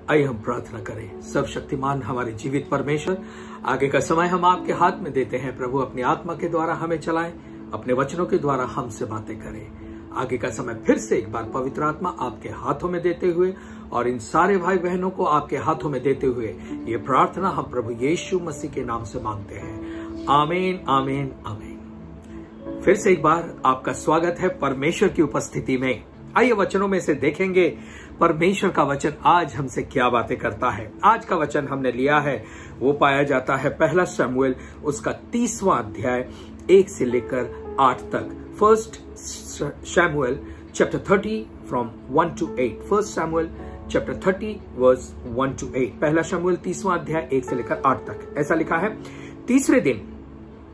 आइए हम प्रार्थना करें। सब शक्तिमान हमारे जीवित परमेश्वर, आगे का समय हम आपके हाथ में देते हैं। प्रभु अपनी आत्मा के द्वारा हमें चलाएं, अपने वचनों के द्वारा हमसे बातें करें। आगे का समय फिर से एक बार पवित्र आत्मा आपके हाथों में देते हुए और इन सारे भाई बहनों को आपके हाथों में देते हुए ये प्रार्थना हम प्रभु यीशु मसीह के नाम से मांगते हैं। आमीन, आमीन, आमीन। फिर से एक बार आपका स्वागत है परमेश्वर की उपस्थिति में। आइए वचनों में से देखेंगे परमेश्वर का वचन आज हमसे क्या बातें करता है। आज का वचन हमने लिया है, वो पाया जाता है पहला शमूएल उसका 30वां अध्याय 1 से लेकर 8 तक। फर्स्ट शमूएल चैप्टर 30 फ्रॉम 1 to 8। फर्स्ट शमूएल चैप्टर 30 वर्स 1 to 8। पहला शमूएल 30वां अध्याय 1 से लेकर 8 तक। ऐसा लिखा है, तीसरे दिन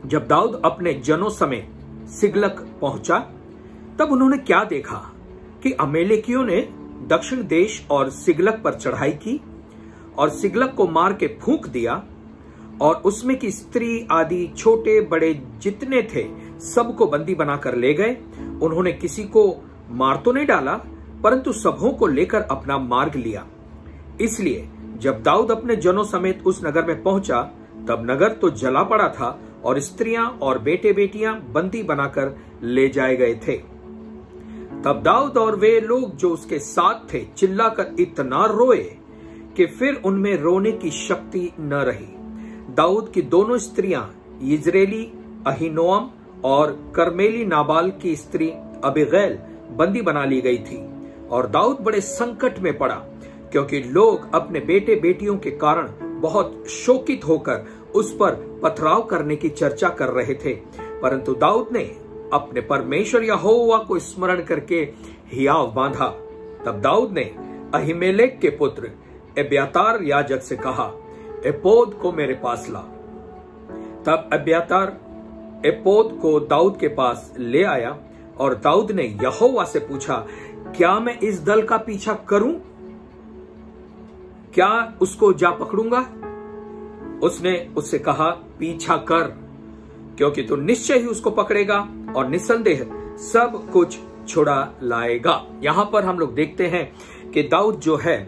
जब दाऊद अपने जनों समेत सिगलग पहुंचा, तब उन्होंने क्या देखा कि अमेलेकियों ने दक्षिण देश और सिगलग पर चढ़ाई की और सिगलग को मार के फूंक दिया और उसमें की स्त्री आदि छोटे बड़े जितने थे सबको बंदी बनाकर ले गए। उन्होंने किसी को मार तो नहीं डाला, परंतु सबों को लेकर अपना मार्ग लिया। इसलिए जब दाऊद अपने जनों समेत उस नगर में पहुंचा, तब नगर तो जला पड़ा था और स्त्रियां और बेटे बेटियां बंदी बनाकर ले जाए गए थे। तब दाऊद और वे लोग जो उसके साथ थे चिल्लाकर इतना रोए कि फिर उनमें रोने की शक्ति न रही। दाऊद की दोनों स्त्रियां यिज्रेली अहीनोअम और कर्मेली नाबाल की स्त्री अबीगैल बंदी बना ली गई थी। और दाऊद बड़े संकट में पड़ा, क्योंकि लोग अपने बेटे बेटियों के कारण बहुत शोकित होकर उस पर पथराव करने की चर्चा कर रहे थे। परंतु दाऊद ने अपने परमेश्वर यहोवा को स्मरण करके हियाव बांधा। तब दाऊद ने अहीमेलेक के पुत्र एब्यातार याजक से कहा, एपोद को मेरे पास ला। तब एब्यातार एपोद को दाऊद के पास ले आया और दाऊद ने यहोवा से पूछा, क्या मैं इस दल का पीछा करूं? क्या उसको जा पकड़ूंगा? उसने उससे कहा, पीछा कर, क्योंकि तू निश्चय ही उसको पकड़ेगा और निसंदेह सब कुछ छुड़ा लाएगा। यहां पर हम लोग देखते हैं कि दाऊद जो है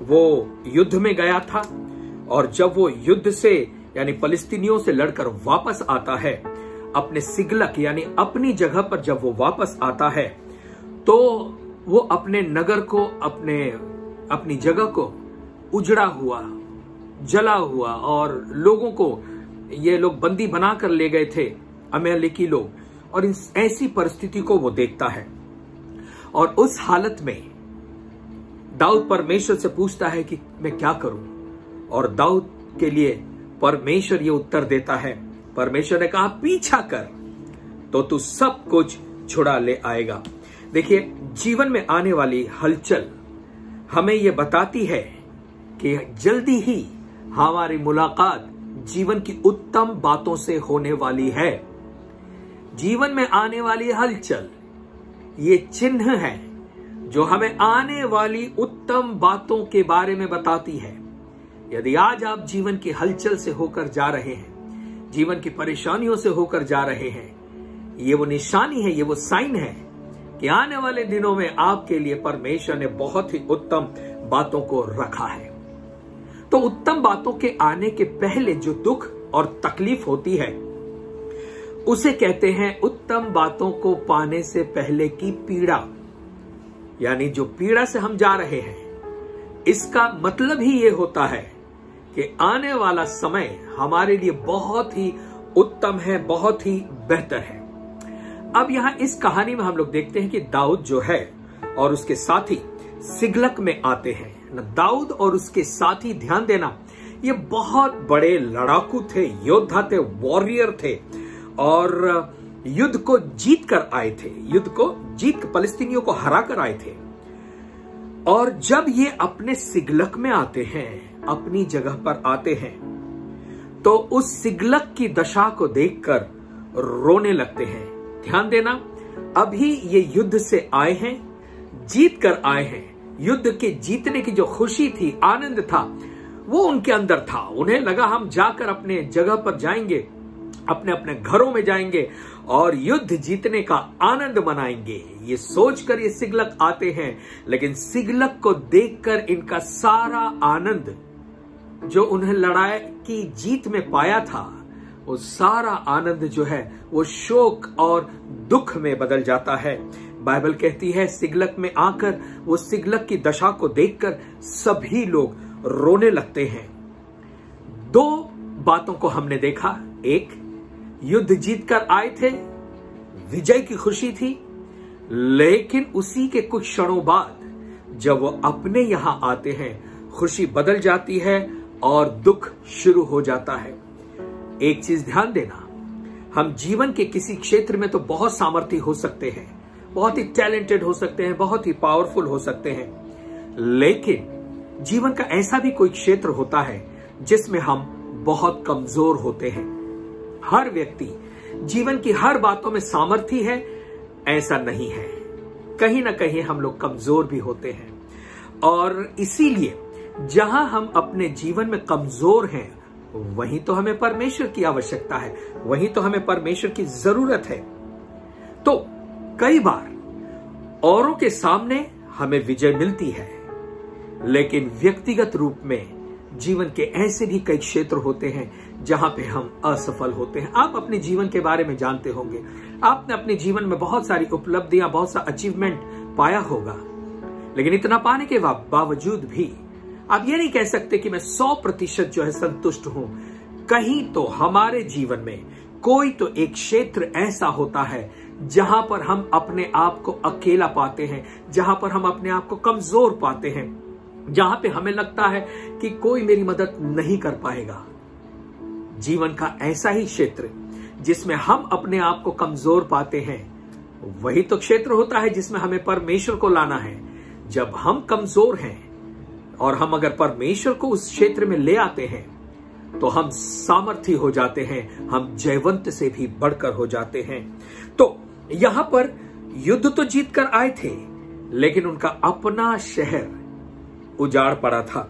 वो युद्ध में गया था, और जब वो युद्ध से यानी फलिस्तीनियों से लड़कर वापस आता है अपने सिगलग यानी अपनी जगह पर, जब वो वापस आता है तो वो अपने नगर को अपनी जगह को उजड़ा हुआ, जला हुआ और लोगों को ये लोग बंदी बनाकर ले गए थे अमेलेकी लोग, और ऐसी परिस्थिति को वो देखता है। और उस हालत में दाऊद परमेश्वर से पूछता है कि मैं क्या करूं, और दाऊद के लिए परमेश्वर ये उत्तर देता है। परमेश्वर ने कहा, पीछा कर तो तू सब कुछ छुड़ा ले आएगा। देखिए, जीवन में आने वाली हलचल हमें ये बताती है कि जल्दी ही हमारी मुलाकात जीवन की उत्तम बातों से होने वाली है। जीवन में आने वाली हलचल ये चिन्ह है जो हमें आने वाली उत्तम बातों के बारे में बताती है। यदि आज आप जीवन की हलचल से होकर जा रहे हैं, जीवन की परेशानियों से होकर जा रहे हैं, ये वो निशानी है, ये वो साइन है कि आने वाले दिनों में आपके लिए परमेश्वर ने बहुत ही उत्तम बातों को रखा है। तो उत्तम बातों के आने के पहले जो दुख और तकलीफ होती है उसे कहते हैं उत्तम बातों को पाने से पहले की पीड़ा। यानी जो पीड़ा से हम जा रहे हैं, इसका मतलब ही ये होता है कि आने वाला समय हमारे लिए बहुत ही उत्तम है, बहुत ही बेहतर है। अब यहां इस कहानी में हम लोग देखते हैं कि दाऊद जो है और उसके साथी सिगलग में आते हैं। दाऊद और उसके साथी, ध्यान देना, ये बहुत बड़े लड़ाकू थे, योद्धा थे, वॉरियर थे, और युद्ध को जीत कर आए थे, युद्ध को जीत कर फलिस्तीनियों को हरा कर आए थे। और जब ये अपने सिगलग में आते हैं, अपनी जगह पर आते हैं, तो उस सिगलग की दशा को देखकर रोने लगते हैं। ध्यान देना, अभी ये युद्ध से आए हैं, जीत कर आए हैं। युद्ध के जीतने की जो खुशी थी, आनंद था, वो उनके अंदर था। उन्हें लगा हम जाकर अपने जगह पर जाएंगे अपने अपने घरों में जाएंगे और युद्ध जीतने का आनंद मनाएंगे। ये सोचकर ये सिगलक आते हैं, लेकिन सिगलक को देखकर इनका सारा आनंद जो उन्हें लड़ाई की जीत में पाया था, वो सारा आनंद जो है वो शोक और दुख में बदल जाता है। बाइबल कहती है सिगलक में आकर वो सिगलक की दशा को देखकर सभी लोग रोने लगते हैं। दो बातों को हमने देखा, एक, युद्ध जीतकर आए थे, विजय की खुशी थी, लेकिन उसी के कुछ क्षणों बाद जब वो अपने यहां आते हैं, खुशी बदल जाती है और दुख शुरू हो जाता है। एक चीज ध्यान देना, हम जीवन के किसी क्षेत्र में तो बहुत सामर्थ्य हो सकते हैं, बहुत ही टैलेंटेड हो सकते हैं, बहुत ही पावरफुल हो सकते हैं, लेकिन जीवन का ऐसा भी कोई क्षेत्र होता है जिसमें हम बहुत कमजोर होते हैं। हर व्यक्ति जीवन की हर बातों में सामर्थ्य है ऐसा नहीं है, कहीं ना कहीं हम लोग कमजोर भी होते हैं। और इसीलिए जहां हम अपने जीवन में कमजोर हैं, वहीं तो हमें परमेश्वर की आवश्यकता है, वहीं तो हमें परमेश्वर की जरूरत है। तो कई बार औरों के सामने हमें विजय मिलती है, लेकिन व्यक्तिगत रूप में जीवन के ऐसे भी कई क्षेत्र होते हैं जहां पे हम असफल होते हैं। आप अपने जीवन के बारे में जानते होंगे, आपने अपने जीवन में बहुत सारी उपलब्धियां, बहुत सा अचीवमेंट पाया होगा, लेकिन इतना पाने के बावजूद भी आप ये नहीं कह सकते कि मैं 100% जो है संतुष्ट हूं। कहीं तो हमारे जीवन में कोई तो एक क्षेत्र ऐसा होता है जहां पर हम अपने आप को अकेला पाते हैं, जहां पर हम अपने आप को कमजोर पाते हैं, जहां पे हमें लगता है कि कोई मेरी मदद नहीं कर पाएगा। जीवन का ऐसा ही क्षेत्र जिसमें हम अपने आप को कमजोर पाते हैं, वही तो क्षेत्र होता है जिसमें हमें परमेश्वर को लाना है। जब हम कमजोर हैं और हम अगर परमेश्वर को उस क्षेत्र में ले आते हैं, तो हम सामर्थ्य हो जाते हैं, हम जयवंत से भी बढ़कर हो जाते हैं। तो यहां पर युद्ध तो जीत कर आए थे, लेकिन उनका अपना शहर उजाड़ पड़ा था।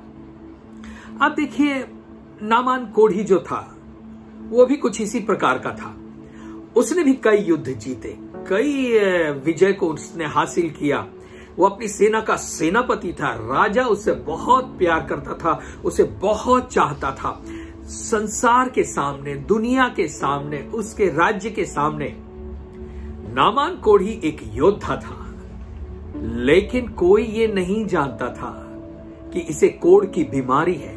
आप देखिए, नामान कोढ़ी जो था वो भी कुछ इसी प्रकार का था। उसने भी कई युद्ध जीते, कई विजय को उसने हासिल किया। वो अपनी सेना का सेनापति था, राजा उससे बहुत प्यार करता था, उसे बहुत चाहता था। संसार के सामने, दुनिया के सामने, उसके राज्य के सामने नामान कोढ़ी एक योद्धा था, लेकिन कोई ये नहीं जानता था कि इसे कोढ़ की बीमारी है।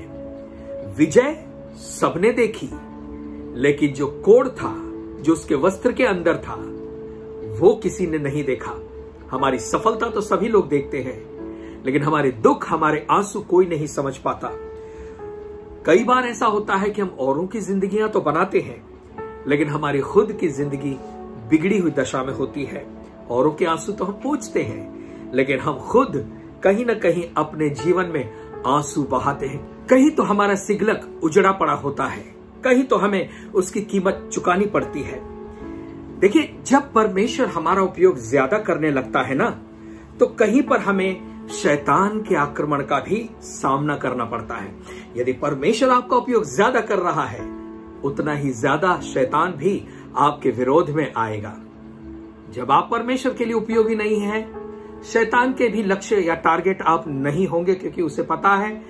विजय सबने देखी, लेकिन जो कोढ़ था, जो उसके वस्त्र के अंदर था, वो किसी ने नहीं देखा। हमारी सफलता तो सभी लोग देखते हैं, लेकिन हमारे दुख, हमारे आंसू कोई नहीं समझ पाता। कई बार ऐसा होता है कि हम औरों की जिंदगियां तो बनाते हैं, लेकिन हमारी खुद की जिंदगी बिगड़ी हुई दशा में होती है। औरों के आंसू तो हम पोंछते हैं, लेकिन हम खुद कहीं ना कहीं अपने जीवन में आंसू बहाते हैं। कहीं तो हमारा सिगलक उजड़ा पड़ा होता है, कहीं तो हमें उसकी कीमत चुकानी पड़ती है। देखिए, जब परमेश्वर हमारा उपयोग ज्यादा करने लगता है ना, तो कहीं पर हमें शैतान के आक्रमण का भी सामना करना पड़ता है। यदि परमेश्वर आपका उपयोग ज्यादा कर रहा है, उतना ही ज्यादा शैतान भी आपके विरोध में आएगा। जब आप परमेश्वर के लिए उपयोगी नहीं है, शैतान के भी लक्ष्य या टारगेट आप नहीं होंगे, क्योंकि उसे पता है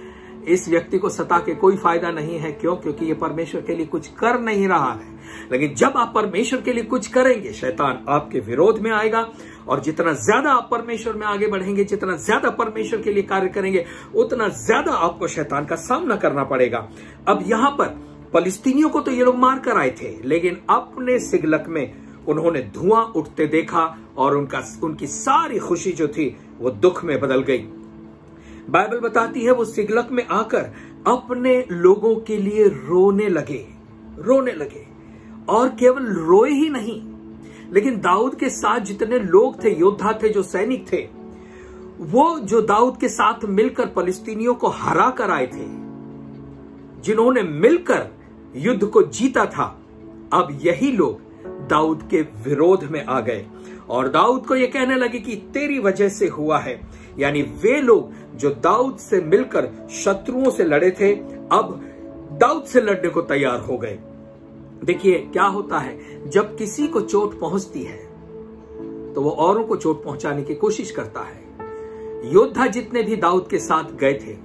इस व्यक्ति को सता के कोई फायदा नहीं है। क्यों? क्योंकि ये परमेश्वर के लिए कुछ कर नहीं रहा है। लेकिन जब आप परमेश्वर के लिए कुछ करेंगे, शैतान आपके विरोध में आएगा, और जितना ज्यादा आप परमेश्वर में आगे बढ़ेंगे, जितना ज्यादा परमेश्वर के लिए कार्य करेंगे, उतना ज्यादा आपको शैतान का सामना करना पड़ेगा। अब यहां पर फलिस्तीनियों को तो ये लोग मार कर आए थे, लेकिन अपने सिगलक में उन्होंने धुआं उठते देखा और उनकी सारी खुशी जो थी वो दुख में बदल गई। बाइबल बताती है वो सिगलक में आकर अपने लोगों के लिए रोने लगे और केवल रोए ही नहीं, लेकिन दाऊद के साथ जितने लोग थे, योद्धा थे, जो सैनिक थे, वो जो दाऊद के साथ मिलकर फलिस्तीनियों को हरा कर आए थे, जिन्होंने मिलकर युद्ध को जीता था, अब यही लोग दाऊद के विरोध में आ गए और दाऊद को यह कहने लगे कि तेरी वजह से हुआ है। यानी वे लोग जो दाऊद से मिलकर शत्रुओं से लड़े थे, अब दाऊद से लड़ने को तैयार हो गए। देखिए क्या होता है, जब किसी को चोट पहुंचती है तो वो औरों को चोट पहुंचाने की कोशिश करता है। योद्धा जितने भी दाऊद के साथ गए थे,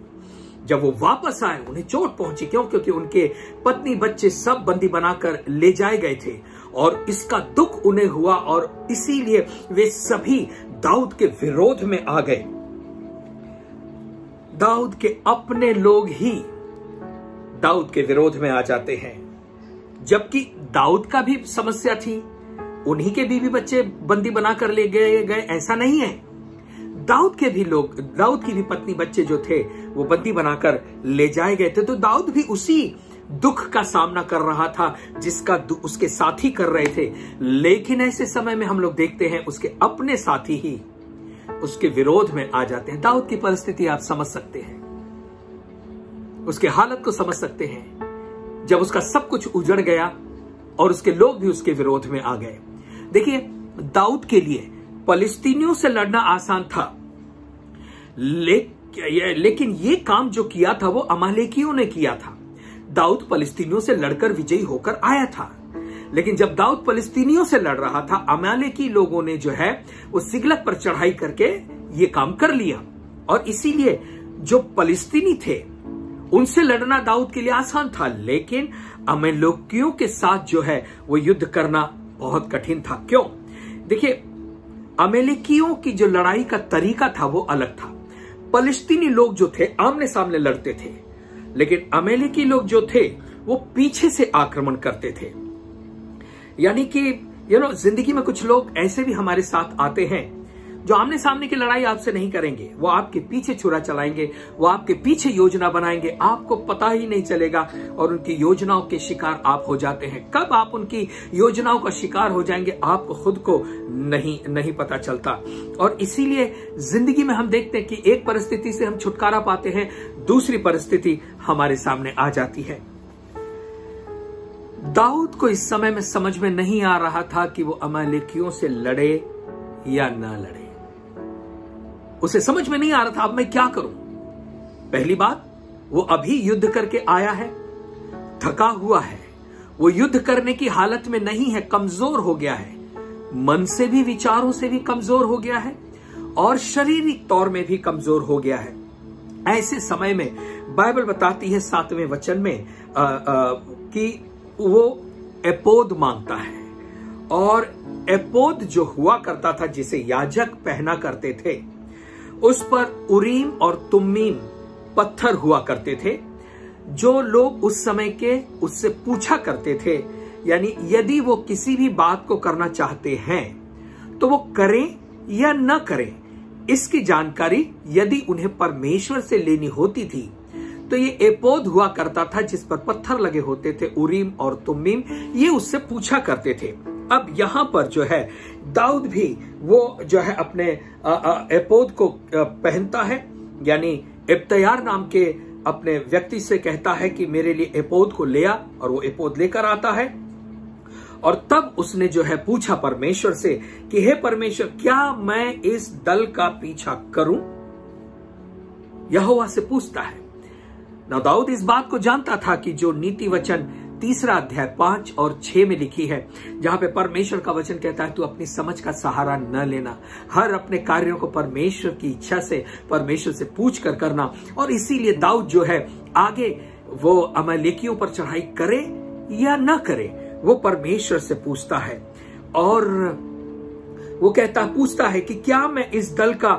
जब वो वापस आए उन्हें चोट पहुंची। क्यों? क्योंकि उनके पत्नी बच्चे सब बंदी बनाकर ले जाए गए थे और इसका दुख उन्हें हुआ और इसीलिए वे सभी दाऊद के विरोध में आ गए। दाऊद के अपने लोग ही दाऊद के विरोध में आ जाते हैं, जबकि दाऊद का भी समस्या थी, उन्हीं के बीवी बच्चे बंदी बनाकर ले गए ऐसा नहीं है। दाऊद के भी लोग, दाऊद की भी पत्नी बच्चे जो थे वो बंदी बनाकर ले जाए गए थे। तो दाऊद भी उसी दुख का सामना कर रहा था जिसका उसके साथी कर रहे थे। लेकिन ऐसे समय में हम लोग देखते हैं उसके अपने साथी ही उसके विरोध में आ जाते हैं। दाऊद की परिस्थिति आप समझ सकते हैं, उसके हालत को समझ सकते हैं, जब उसका सब कुछ उजड़ गया और उसके लोग भी उसके विरोध में आ गए। देखिए, दाऊद के लिए फलिस्तीनियों से लड़ना आसान था, लेकिन ये काम जो किया था वो अमालेकियों ने किया था। दाऊद फलिस्तीनियों से लड़कर विजयी होकर आया था, लेकिन जब दाऊद फलिस्तीनियों से लड़ रहा था, अमालेकी लोगों ने जो है वो सिगलत पर चढ़ाई करके ये काम कर लिया। और इसीलिए जो फलिस्तीनी थे उनसे लड़ना दाऊद के लिए आसान था, लेकिन अमालेकियों के साथ जो है वो युद्ध करना बहुत कठिन था। क्यों? देखिए, अमालेकियों की जो लड़ाई का तरीका था वो अलग था। फलिस्तीनी लोग जो थे आमने सामने लड़ते थे, लेकिन अमालेकी लोग जो थे वो पीछे से आक्रमण करते थे। यानी कि जिंदगी में कुछ लोग ऐसे भी हमारे साथ आते हैं जो आमने सामने की लड़ाई आपसे नहीं करेंगे, वो आपके पीछे छुरा चलाएंगे, वो आपके पीछे योजना बनाएंगे, आपको पता ही नहीं चलेगा और उनकी योजनाओं के शिकार आप हो जाते हैं। कब आप उनकी योजनाओं का शिकार हो जाएंगे आपको खुद को नहीं पता चलता। और इसीलिए जिंदगी में हम देखते हैं कि एक परिस्थिति से हम छुटकारा पाते हैं, दूसरी परिस्थिति हमारे सामने आ जाती है। दाऊद को इस समय में समझ में नहीं आ रहा था कि वो अमालेकियों से लड़े या ना लड़े। उसे समझ में नहीं आ रहा था अब मैं क्या करूं। पहली बात, वो अभी युद्ध करके आया है, थका हुआ है, वो युद्ध करने की हालत में नहीं है, कमजोर हो गया है, मन से भी विचारों से भी कमजोर हो गया है और शारीरिक तौर में भी कमजोर हो गया है। ऐसे समय में बाइबल बताती है 7वें वचन में कि वो एपोद मांगता है, और एपोद जो हुआ करता था जिसे याजक पहना करते थे, उस पर उरीम और तुम्मीम पत्थर हुआ करते थे जो लोग उस समय के उससे पूछा करते थे। यानी यदि वो किसी भी बात को करना चाहते हैं तो वो करें या न करें, इसकी जानकारी यदि उन्हें परमेश्वर से लेनी होती थी तो ये एपोद हुआ करता था जिस पर पत्थर लगे होते थे, उरीम और तुम्मीम, ये उससे पूछा करते थे। अब यहां पर जो है दाऊद भी वो जो है अपने एपोद को पहनता है, यानी इब्तियार नाम के अपने व्यक्ति से कहता है कि मेरे लिए एपोद को ले आ, और वो एपोद लेकर आता है। और तब उसने जो है पूछा परमेश्वर से कि हे परमेश्वर, क्या मैं इस दल का पीछा करूं? यहोवा से पूछता है ना। दाऊद इस बात को जानता था कि जो नीति वचन 3 अध्याय 5 और 6 में लिखी है, जहां पे परमेश्वर का वचन कहता है तू अपनी समझ का सहारा न लेना, हर अपने कार्यों को परमेश्वर की इच्छा से, परमेश्वर से पूछ कर करना। और इसीलिए दाऊद जो है आगे वो अमालेकियों पर चढ़ाई करे या न करे वो परमेश्वर से पूछता है। और वो पूछता है कि क्या मैं इस दल का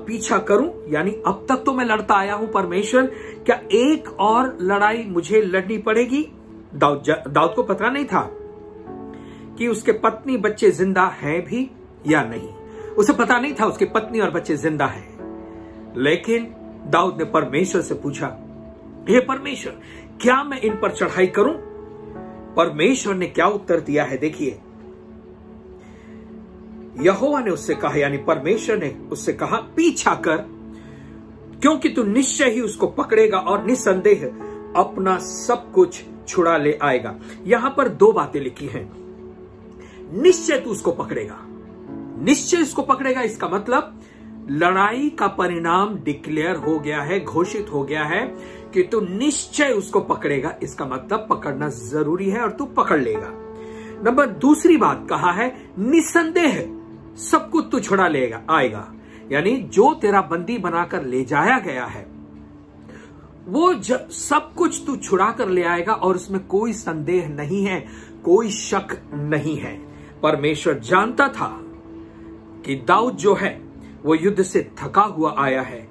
पीछा करूं? यानी अब तक तो मैं लड़ता आया हूं परमेश्वर, क्या एक और लड़ाई मुझे लड़नी पड़ेगी? दाऊद को पता नहीं था कि उसके पत्नी बच्चे जिंदा हैं भी या नहीं। उसे पता नहीं था उसके पत्नी और बच्चे जिंदा हैं। लेकिन दाऊद ने परमेश्वर से पूछा, हे परमेश्वर, क्या मैं इन पर चढ़ाई करूं? परमेश्वर ने क्या उत्तर दिया है देखिए। यहोवा ने उससे कहा, यानी परमेश्वर ने उससे कहा, पीछा कर, क्योंकि तू निश्चय ही उसको पकड़ेगा और निसंदेह अपना सब कुछ छुड़ा ले आएगा। यहां पर 2 बातें लिखी हैं। निश्चय तू उसको पकड़ेगा, निश्चय उसको पकड़ेगा, इसका मतलब लड़ाई का परिणाम डिक्लेयर हो गया है, घोषित हो गया है कि तू निश्चय उसको पकड़ेगा। इसका मतलब पकड़ना जरूरी है और तू पकड़ लेगा। नंबर दूसरी बात कहा है, निसंदेह सब कुछ तू छुड़ा लेगा आएगा। यानी जो तेरा बंदी बनाकर ले जाया गया है वो सब कुछ तू छुड़ा कर ले आएगा और उसमें कोई संदेह नहीं है, कोई शक नहीं है। परमेश्वर जानता था कि दाऊद जो है वो युद्ध से थका हुआ आया है,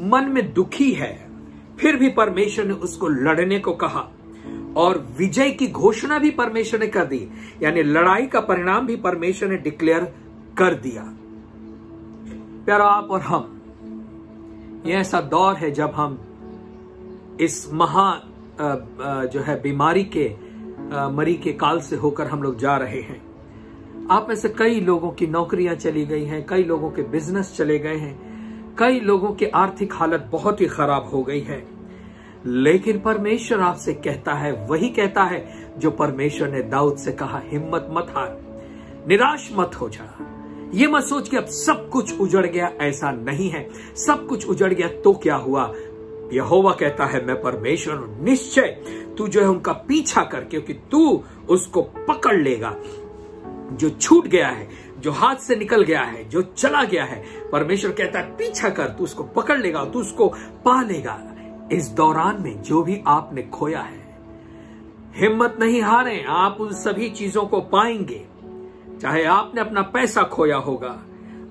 मन में दुखी है, फिर भी परमेश्वर ने उसको लड़ने को कहा और विजय की घोषणा भी परमेश्वर ने कर दी। यानी लड़ाई का परिणाम भी परमेश्वर ने डिक्लेयर कर दिया। प्यारा, आप और हम, यह ऐसा दौर है जब हम इस जो है बीमारी के मरी के काल से होकर हम लोग जा रहे हैं। आप में से कई लोगों की नौकरियां चली गई हैं, कई लोगों के बिजनेस चले गए हैं, कई लोगों की आर्थिक हालत बहुत ही खराब हो गई है। लेकिन परमेश्वर आपसे कहता है, वही कहता है जो परमेश्वर ने दाऊद से कहा, हिम्मत मत हार, निराश मत हो जा। ये मत सोच कि अब सब कुछ उजड़ गया, ऐसा नहीं है। सब कुछ उजड़ गया तो क्या हुआ? यहोवा कहता है, मैं परमेश्वर हूं, निश्चय तू जो है उनका पीछा कर, क्योंकि तू उसको पकड़ लेगा। जो छूट गया है, जो हाथ से निकल गया है, जो चला गया है, परमेश्वर कहता है पीछा कर, तू उसको पकड़ लेगा, तू उसको पा लेगा। इस दौरान में जो भी आपने खोया है, हिम्मत नहीं हारें, आप उन सभी चीजों को पाएंगे। चाहे आपने अपना पैसा खोया होगा,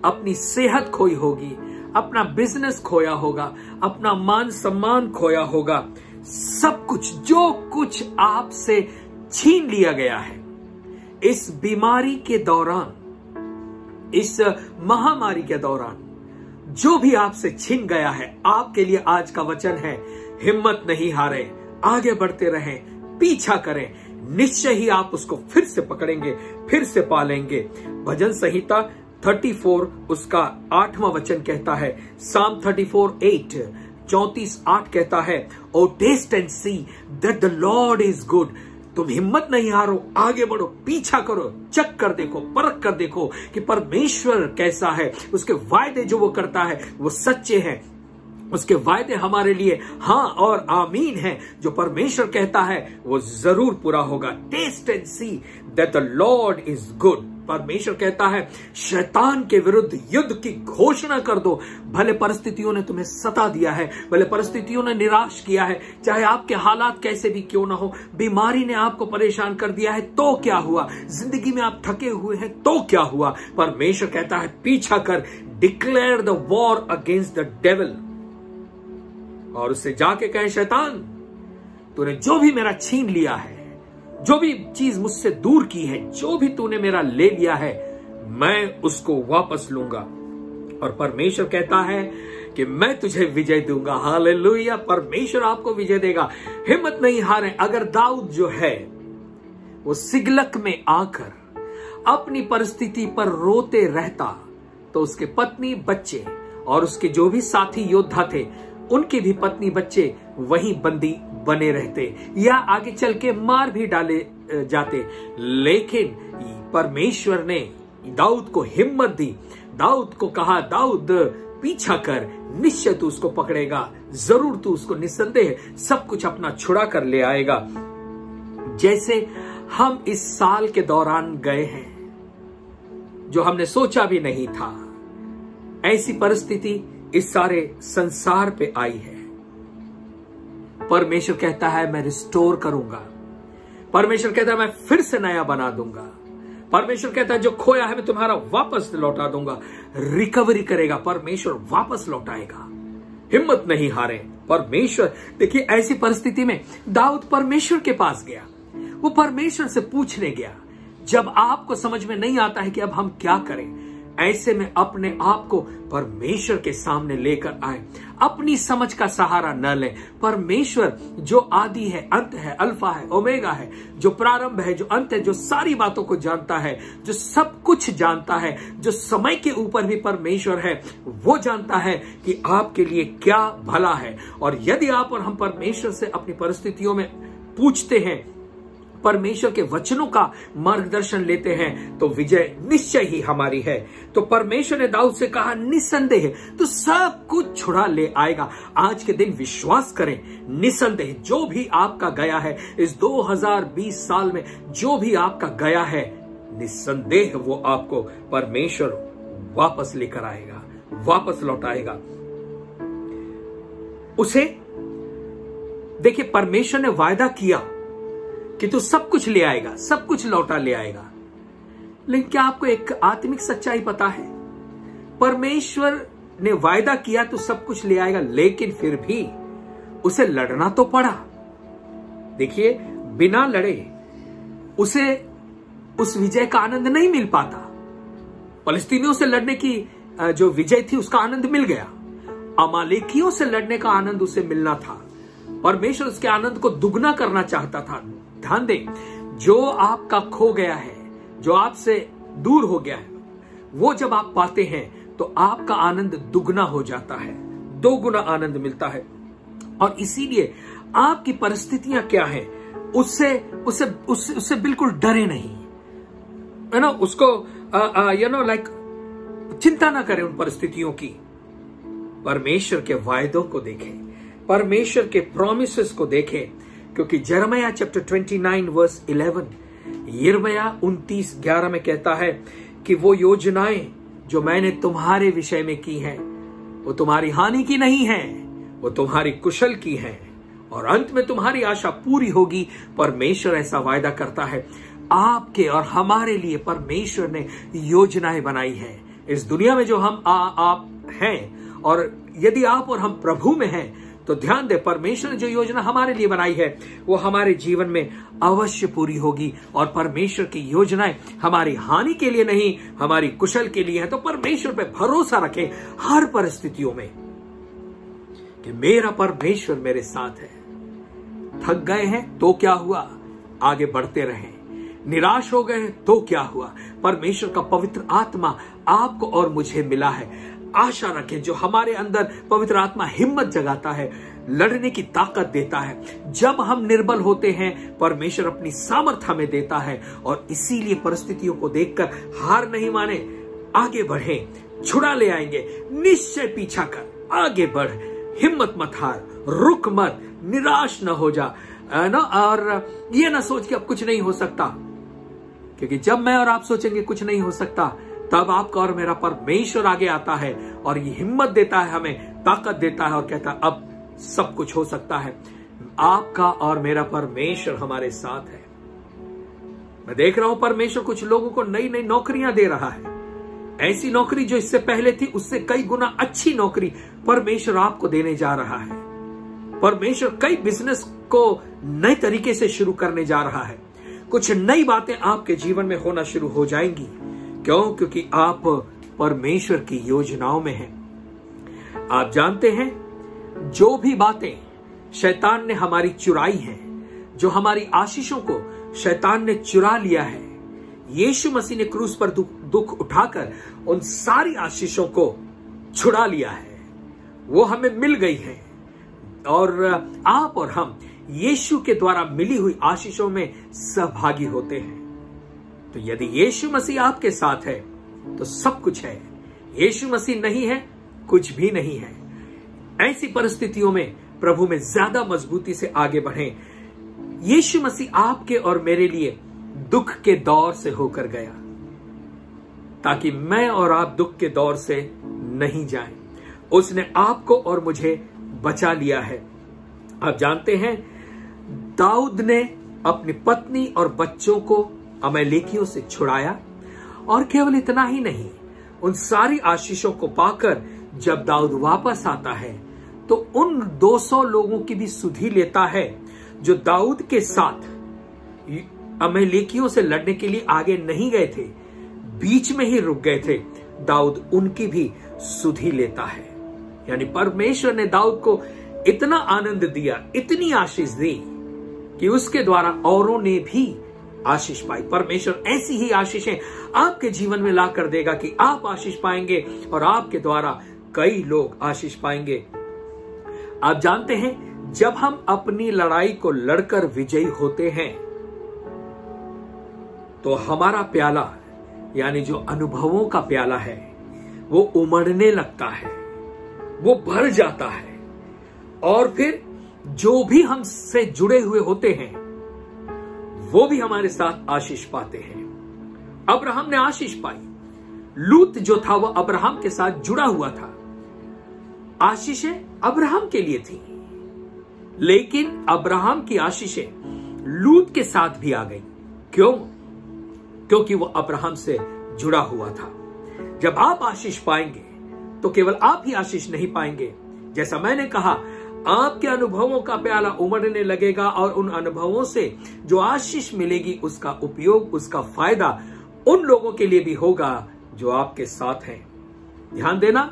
अपनी सेहत खोई होगी, अपना बिजनेस खोया होगा, अपना मान सम्मान खोया होगा, सब कुछ जो कुछ आपसे छीन लिया गया है इस बीमारी के दौरान, इस महामारी के दौरान, जो भी आपसे छिन गया है, आपके लिए आज का वचन है, हिम्मत नहीं हारे, आगे बढ़ते रहें, पीछा करें, निश्चय ही आप उसको फिर से पकड़ेंगे, फिर से पालेंगे। भजन संहिता 34 उसका 8वां वचन कहता है, Psalm 34:8 34:8 कहता है, O taste and see that the Lord is good. तुम हिम्मत नहीं हारो, आगे बढ़ो, पीछा करो, चेक कर देखो, परख कर देखो कि परमेश्वर कैसा है। उसके वायदे जो वो करता है वो सच्चे हैं, उसके वायदे हमारे लिए हाँ और आमीन है। जो परमेश्वर कहता है वो जरूर पूरा होगा। Taste and see that the Lord is good. परमेश्वर कहता है शैतान के विरुद्ध युद्ध की घोषणा कर दो। भले परिस्थितियों ने तुम्हें सता दिया है, भले परिस्थितियों ने निराश किया है, चाहे आपके हालात कैसे भी क्यों ना हो, बीमारी ने आपको परेशान कर दिया है तो क्या हुआ, जिंदगी में आप थके हुए हैं तो क्या हुआ, परमेश्वर कहता है पीछा कर, declare the war against the devil. और उससे जाके कहे, शैतान तूने जो भी मेरा छीन लिया है, जो भी चीज मुझसे दूर की है, जो भी तूने मेरा ले लिया है, मैं उसको वापस लूंगा। और परमेश्वर कहता है कि मैं तुझे विजय दूंगा। हालेलुया, परमेश्वर आपको विजय देगा। हिम्मत नहीं हारें। अगर दाऊद जो है वो सिगलक में आकर अपनी परिस्थिति पर रोते रहता तो उसके पत्नी, बच्चे और उसके जो भी साथी योद्धा थे, उनके भी पत्नी बच्चे वहीं बंदी बने रहते या आगे चल के मार भी डाले जाते। लेकिन परमेश्वर ने दाऊद को हिम्मत दी, दाऊद को कहा, दाऊद पीछा कर, निश्चय तू उसको पकड़ेगा, जरूर तू उसको निस्संदेह सब कुछ अपना छुड़ा कर ले आएगा। जैसे हम इस साल के दौरान गए हैं, जो हमने सोचा भी नहीं था, ऐसी परिस्थिति इस सारे संसार पे आई है। परमेश्वर कहता है मैं रिस्टोर करूंगा, परमेश्वर कहता है मैं फिर से नया बना दूंगा, परमेश्वर कहता है जो खोया है मैं तुम्हारा वापस लौटा दूंगा। रिकवरी करेगा, परमेश्वर वापस लौटाएगा। हिम्मत नहीं हारे। परमेश्वर, देखिए ऐसी परिस्थिति में दाऊद परमेश्वर के पास गया, वो परमेश्वर से पूछने गया। जब आपको समझ में नहीं आता है कि अब हम क्या करें, ऐसे में अपने आप को परमेश्वर के सामने लेकर आए, अपनी समझ का सहारा न लें। परमेश्वर जो आदि है, अंत है, अल्फा है, ओमेगा है, जो प्रारंभ है, जो अंत है, जो सारी बातों को जानता है, जो सब कुछ जानता है, जो समय के ऊपर भी परमेश्वर है, वो जानता है कि आपके लिए क्या भला है। और यदि आप और हम परमेश्वर से अपनी परिस्थितियों में पूछते हैं, परमेश्वर के वचनों का मार्गदर्शन लेते हैं तो विजय निश्चय ही हमारी है। तो परमेश्वर ने दाऊद से कहा निसंदेह तो सब कुछ छुड़ा ले आएगा। आज के दिन विश्वास करें, निसंदेह जो भी आपका गया है इस 2020 साल में, जो भी आपका गया है, निसंदेह वो आपको परमेश्वर वापस लेकर आएगा, वापस लौटाएगा उसे। देखिए, परमेश्वर ने वायदा किया कि तू सब कुछ ले आएगा, सब कुछ लौटा ले आएगा। लेकिन क्या आपको एक आत्मिक सच्चाई पता है? परमेश्वर ने वायदा किया तू सब कुछ ले आएगा, लेकिन फिर भी उसे लड़ना तो पड़ा। देखिए, बिना लड़े उसे उस विजय का आनंद नहीं मिल पाता। फलस्तीनियों से लड़ने की जो विजय थी उसका आनंद मिल गया, अमालेकियों से लड़ने का आनंद उसे मिलना था। परमेश्वर उसके आनंद को दुगना करना चाहता था। ध्यान दें, जो आपका खो गया है, जो आपसे दूर हो गया है, वो जब आप पाते हैं तो आपका आनंद दुगना हो जाता है, दो गुना आनंद मिलता है। और इसीलिए आपकी परिस्थितियां क्या है उससे बिल्कुल डरे नहीं, है ना। उसको चिंता ना करें उन परिस्थितियों की। परमेश्वर के वायदों को देखें, परमेश्वर के प्रॉमिसेस को देखें, क्योंकि यिर्मयाह चैप्टर 29 वर्स 11, यिर्मयाह 29:11 में कहता है कि वो योजनाएं जो मैंने तुम्हारे विषय में की हैं वो तुम्हारी हानि की नहीं है, वो तुम्हारी कुशल की है और अंत में तुम्हारी आशा पूरी होगी। परमेश्वर ऐसा वायदा करता है। आपके और हमारे लिए परमेश्वर ने योजनाएं बनाई हैं इस दुनिया में जो हम आप हैं। और यदि आप और हम प्रभु में हैं तो ध्यान दे, परमेश्वर ने जो योजना हमारे लिए बनाई है वो हमारे जीवन में अवश्य पूरी होगी। और परमेश्वर की योजनाएं हमारी हानि के लिए नहीं, हमारी कुशल के लिए है। तो परमेश्वर पे भरोसा रखें हर परिस्थितियों में कि मेरा परमेश्वर मेरे साथ है। थक गए हैं तो क्या हुआ, आगे बढ़ते रहें। निराश हो गए तो क्या हुआ, परमेश्वर का पवित्र आत्मा आपको और मुझे मिला है। आशा रखें, जो हमारे अंदर पवित्र आत्मा हिम्मत जगाता है, लड़ने की ताकत देता है। जब हम निर्बल होते हैं परमेश्वर अपनी सामर्थ हमें देता है। और इसीलिए परिस्थितियों को देखकर हार नहीं माने, आगे बढ़े, छुड़ा ले आएंगे। निश्चय पीछा कर, आगे बढ़, हिम्मत मत हार, रुक मत, निराश न हो जा ना। और ये ना सोच कि अब कुछ नहीं हो सकता, क्योंकि जब मैं और आप सोचेंगे कुछ नहीं हो सकता तब आपका और मेरा परमेश्वर आगे आता है और ये हिम्मत देता है, हमें ताकत देता है और कहता है अब सब कुछ हो सकता है। आपका और मेरा परमेश्वर हमारे साथ है। मैं देख रहा हूं परमेश्वर कुछ लोगों को नई नई नौकरियां दे रहा है। ऐसी नौकरी जो इससे पहले थी उससे कई गुना अच्छी नौकरी परमेश्वर आपको देने जा रहा है। परमेश्वर कई बिजनेस को नए तरीके से शुरू करने जा रहा है। कुछ नई बातें आपके जीवन में होना शुरू हो जाएंगी। क्यों? क्योंकि आप परमेश्वर की योजनाओं में हैं। आप जानते हैं, जो भी बातें शैतान ने हमारी चुराई हैं, जो हमारी आशीषों को शैतान ने चुरा लिया है, यीशु मसीह ने क्रूस पर दुख उठाकर उन सारी आशीषों को छुड़ा लिया है। वो हमें मिल गई है और आप और हम यीशु के द्वारा मिली हुई आशीषों में सहभागी होते हैं। तो यदि यीशु मसीह आपके साथ है तो सब कुछ है। यीशु मसीह नहीं है, कुछ भी नहीं है। ऐसी परिस्थितियों में प्रभु में ज्यादा मजबूती से आगे बढ़ें। यीशु मसीह आपके और मेरे लिए दुख के दौर से होकर गया ताकि मैं और आप दुख के दौर से नहीं जाएं। उसने आपको और मुझे बचा लिया है। आप जानते हैं, दाऊद ने अपनी पत्नी और बच्चों को अमालेकियों से छुड़ाया और केवल इतना ही नहीं, उन सारी आशीषों को पाकर जब दाऊद वापस आता है तो उन 200 लोगों की भी सुधि लेता है जो दाऊद के साथ अमालेकियों से लड़ने के लिए आगे नहीं गए थे, बीच में ही रुक गए थे। दाऊद उनकी भी सुधि लेता है। यानी परमेश्वर ने दाऊद को इतना आनंद दिया, इतनी आशीष दी कि उसके द्वारा औरों ने भी आशीष पाई। परमेश्वर ऐसी ही आशीषें आपके जीवन में ला कर देगा कि आप आशीष पाएंगे और आपके द्वारा कई लोग आशीष पाएंगे। आप जानते हैं, जब हम अपनी लड़ाई को लड़कर विजयी होते हैं तो हमारा प्याला यानी जो अनुभवों का प्याला है वो उमड़ने लगता है, वो भर जाता है, और फिर जो भी हमसे जुड़े हुए होते हैं वो भी हमारे साथ आशीष पाते हैं। अब्राहम ने आशीष पाई। लूत जो था वो अब्राहम के साथ जुड़ा हुआ था। आशीषें अब्राहम के लिए थी, लेकिन अब्राहम की आशीषें लूत के साथ भी आ गई। क्यों? क्योंकि वो अब्राहम से जुड़ा हुआ था। जब आप आशीष पाएंगे तो केवल आप ही आशीष नहीं पाएंगे। जैसा मैंने कहा, आपके अनुभवों का प्याला उमड़ने लगेगा और उन अनुभवों से जो आशीष मिलेगी उसका उपयोग, उसका फायदा उन लोगों के लिए भी होगा जो आपके साथ हैं। ध्यान देना,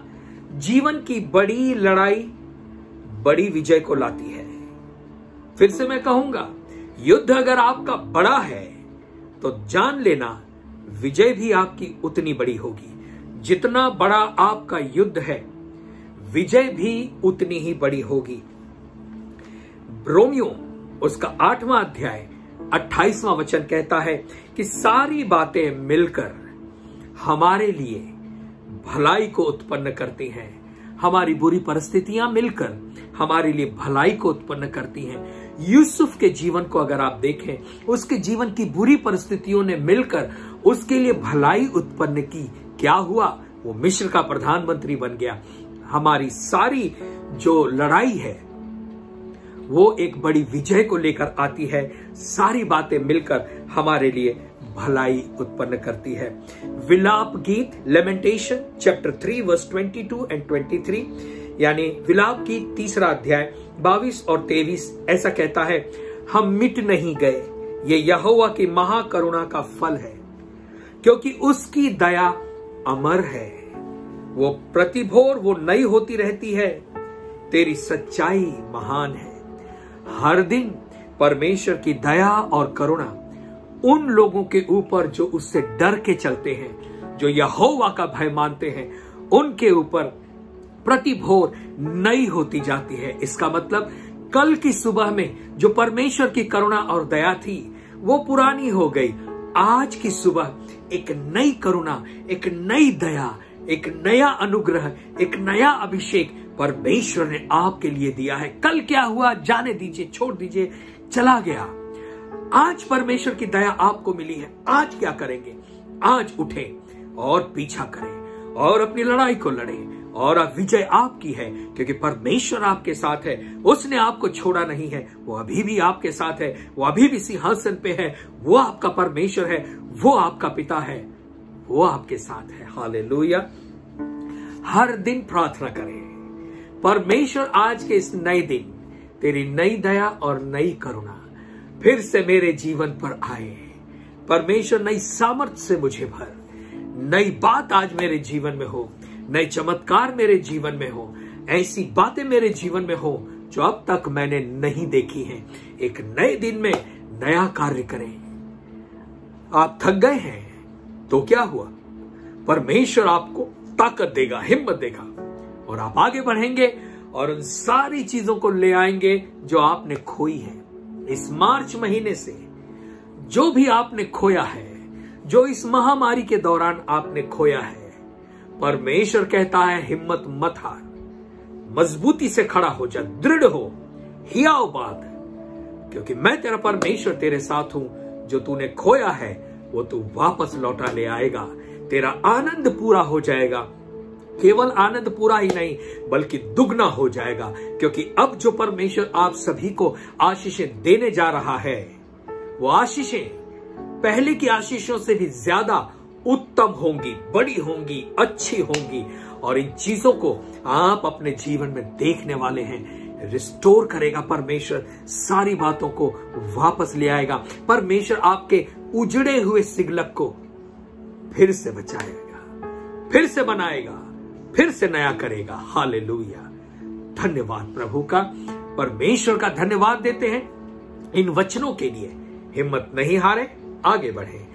जीवन की बड़ी लड़ाई बड़ी विजय को लाती है। फिर से मैं कहूंगा, युद्ध अगर आपका बड़ा है तो जान लेना विजय भी आपकी उतनी बड़ी होगी। जितना बड़ा आपका युद्ध है, विजय भी उतनी ही बड़ी होगी। रोमियो उसका 8वां अध्याय 28वां वचन कहता है कि सारी बातें मिलकर हमारे लिए भलाई को उत्पन्न करती हैं। हमारी बुरी परिस्थितियां मिलकर हमारे लिए भलाई को उत्पन्न करती हैं। यूसुफ के जीवन को अगर आप देखें, उसके जीवन की बुरी परिस्थितियों ने मिलकर उसके लिए भलाई उत्पन्न की। क्या हुआ? वो मिस्र का प्रधानमंत्री बन गया। हमारी सारी जो लड़ाई है वो एक बड़ी विजय को लेकर आती है। सारी बातें मिलकर हमारे लिए भलाई उत्पन्न करती है। विलाप गीत, लेमेंटेशन चैप्टर 3 वर्स 22 एंड 23, यानी विलाप गीत 3 अध्याय 22 और 23 ऐसा कहता है, हम मिट नहीं गए, ये यहोवा की महाकरुणा का फल है, क्योंकि उसकी दया अमर है, वो प्रतिभोर वो नई होती रहती है, तेरी सच्चाई महान है। हर दिन परमेश्वर की दया और करुणा उन लोगों के ऊपर जो उससे डर के चलते हैं, जो यहोवा का भय मानते हैं, उनके ऊपर प्रतिभोर नई होती जाती है। इसका मतलब कल की सुबह में जो परमेश्वर की करुणा और दया थी वो पुरानी हो गई। आज की सुबह एक नई करुणा, एक नई दया, एक नया अनुग्रह, एक नया अभिषेक परमेश्वर ने आपके लिए दिया है। कल क्या हुआ जाने दीजिए, छोड़ दीजिए, चला गया। आज परमेश्वर की दया आपको मिली है। आज क्या करेंगे? आज उठें और पीछा करें और अपनी लड़ाई को लड़ें, और अब विजय आपकी है, क्योंकि परमेश्वर आपके साथ है। उसने आपको छोड़ा नहीं है, वो अभी भी आपके साथ है, वो अभी भी सिंहासन पे है। वो आपका परमेश्वर है, वो आपका पिता है, वो आपके साथ है। हालेलुया। हर दिन प्रार्थना करें, परमेश्वर आज के इस नए दिन तेरी नई दया और नई करुणा फिर से मेरे जीवन पर आए। परमेश्वर नई सामर्थ से मुझे भर, नई बात आज मेरे जीवन में हो, नए चमत्कार मेरे जीवन में हो, ऐसी बातें मेरे जीवन में हो जो अब तक मैंने नहीं देखी हैं। एक नए दिन में नया कार्य करें। आप थक गए हैं तो क्या हुआ? परमेश्वर आपको ताकत देगा, हिम्मत देगा, और आप आगे बढ़ेंगे और उन सारी चीजों को ले आएंगे जो आपने खोई है। इस मार्च महीने से जो भी आपने खोया है, जो इस महामारी के दौरान आपने खोया है, परमेश्वर कहता है हिम्मत मत हार, मजबूती से खड़ा हो जा, दृढ़ हो, हियाव बात, क्योंकि मैं तेरा परमेश्वर तेरे साथ हूं। जो तूने खोया है वो तू वापस लौटा ले आएगा। तेरा आनंद पूरा हो जाएगा। केवल आनंद पूरा ही नहीं बल्कि दुगना हो जाएगा, क्योंकि अब जो परमेश्वर आप सभी को आशीषें देने जा रहा है, वो आशीषें पहले की आशीषों से भी ज्यादा उत्तम होंगी, बड़ी होंगी, अच्छी होंगी, और इन चीजों को आप अपने जीवन में देखने वाले हैं। रिस्टोर करेगा परमेश्वर, सारी बातों को वापस ले आएगा। परमेश्वर आपके उजड़े हुए सिगलक को फिर से बचाएगा, फिर से बनाएगा, फिर से नया करेगा। हालेलुया। धन्यवाद प्रभु का, परमेश्वर का धन्यवाद देते हैं इन वचनों के लिए। हिम्मत नहीं हारे, आगे बढ़े।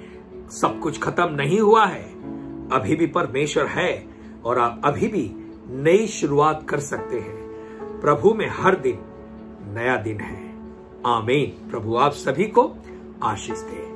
सब कुछ खत्म नहीं हुआ है, अभी भी परमेश्वर है और आप अभी भी नई शुरुआत कर सकते हैं। प्रभु में हर दिन नया दिन है। आमीन। प्रभु आप सभी को आशीष दे।